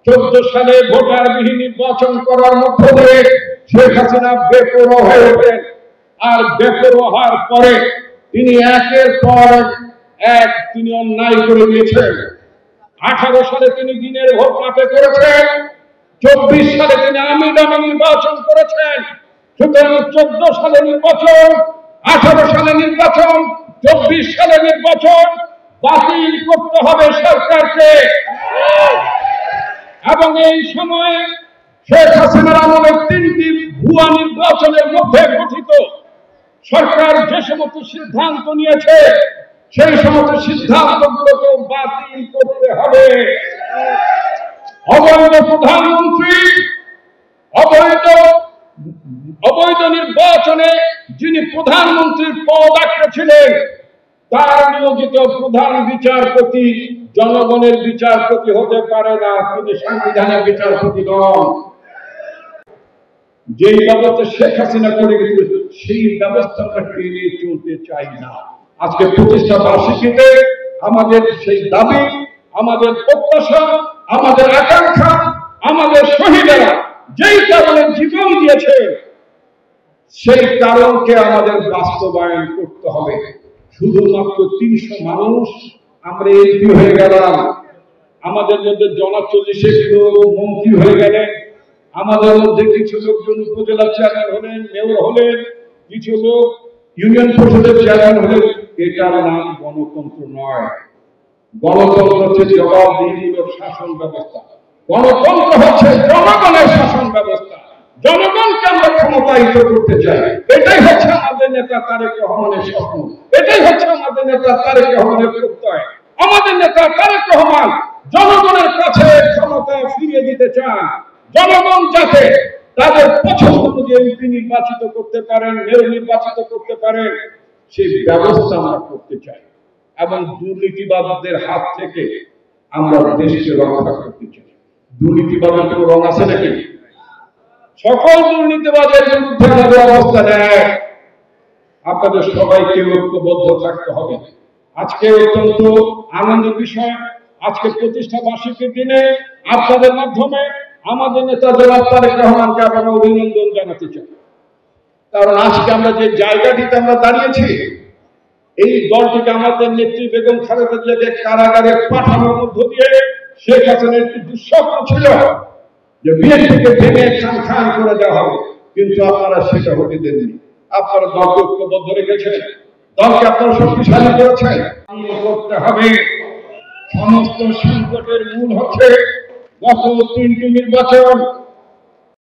14 সালে ভোটারবিহীন নির্বাচন করার মধ্য দিয়ে শেখ হাসিনা বেপরোয়া হয়ে ওঠেন। আর বেপরোয়া হওয়ার পরে তিনি একের পর এক তিনি অন্যায় করে দিয়েছেন। 18 সালে তিনি দিনের ভোট মাঠে করেছেন, 24 সালে তিনি আমিডামে নির্বাচন করেছেন। সুতরাং 14 সালে নির্বাচন, 18 সালে নির্বাচন, 24 সালে নির্বাচন বাতিল করতে হবে সরকারকে। এবং এই সময়ে শেখ হাসিনার আমলে 3টি ভুয়া নির্বাচনের মধ্যে গঠিত সরকার যে সমস্ত সিদ্ধান্ত নিয়েছে সেই সমস্ত সিদ্ধান্তগুলোকে বাতিল করতে হবে। অবৈধ প্রধানমন্ত্রী, অবৈধ নির্বাচনে যিনি প্রধানমন্ত্রীর পদ আঁকড়েছিলেন তার নিয়োজিত প্রধান বিচারপতি জনগণের বিচারপতি হতে পারে না, তিনি সংবিধানের বিচারপতি নন। যেই ব্যবস্থা শেখ হাসিনা করে গেছিল সেই ব্যবস্থা আমরা টেনে চলতে চাই না। আজকে প্রতিষ্ঠা বার্ষিকীতে আমাদের সেই দাবি, আমাদের প্রত্যাশা, আমাদের আকাঙ্ক্ষা, আমাদের শহীদেরা যেই কারণে জীবন দিয়েছে সেই কারণকে আমাদের বাস্তবায়ন করতে হবে। শুধুমাত্র 300 মানুষ আমরা এমপি হয়ে গেলাম, আমাদের মধ্যে 40 লোক মন্ত্রী হয়ে গেলেন, আমাদের মধ্যে কিছু লোকজন উপজেলা চেয়ারম্যান হলেন, মেয়র হলেন, কিছু লোক ইউনিয়ন পরিষদের চেয়ারম্যান হলেন। এটার নাম গণতন্ত্র নয়। গণতন্ত্র হচ্ছে জবাবদিহিমূলক শাসন ব্যবস্থা। গণতন্ত্র হচ্ছে জনগণের শাসন ব্যবস্থা। জনগণকে আমরা ক্ষমতায়িত করতে চাই। এটাই হচ্ছে আমাদের নেতা তারেক রহমানের স্বপ্ন, এটাই হচ্ছে আমাদের নেতা তারেক রহমানের প্রত্যয়। আমাদের নেতা তারেক রহমান জনগণের কাছে ক্ষমতা ফিরিয়ে দিতে চান। জনগণ যাতে তাদের পছন্দ অনুযায়ী এমপি নির্বাচিত করতে পারেন, মেয়র নির্বাচিত করতে পারেন, সেই ব্যবস্থা আমরা করতে চাই। এবং দুর্নীতিবাদদের হাত থেকে আমরা দেশকে রক্ষা করতে চাই। দুর্নীতিবাদের কোনো রং আছে নাকি? সকল দুর্নীতিবাদের বিরুদ্ধে আমাদের অবস্থা নেয়। আপনাদের সবাইকে ঐক্যবদ্ধ থাকতে হবে। আজকে অত্যন্ত আনন্দের বিষয়, আজকে প্রতিষ্ঠা বার্ষিকীর দিনে আপনাদের মাধ্যমে আমাদের নেতা জনাব তারেক রহমানকে আমরা অভিনন্দন জানাতে চাই। কারণ আজকে আমরা যে জায়গাটিতে আমরা দাঁড়িয়েছি, এই দলটিকে আমাদের নেত্রী বেগম খালেদা জিয়াকে কারাগারে পাঠানোর মধ্য দিয়ে শেখ হাসিনার একটি দুঃস্বপ্ন ছিল যে বিএনপিকে ভেঙে খান খান করে দেওয়া হবে, কিন্তু আপনারা সেটা হতে দেননি। আপনারা দলকে ঐক্যবদ্ধ রেখেছেন, দলকে আপনারা শক্তিশালী করেছেন। করতে হবে। সমস্ত সংকটের মূল হচ্ছে গত 3টি নির্বাচন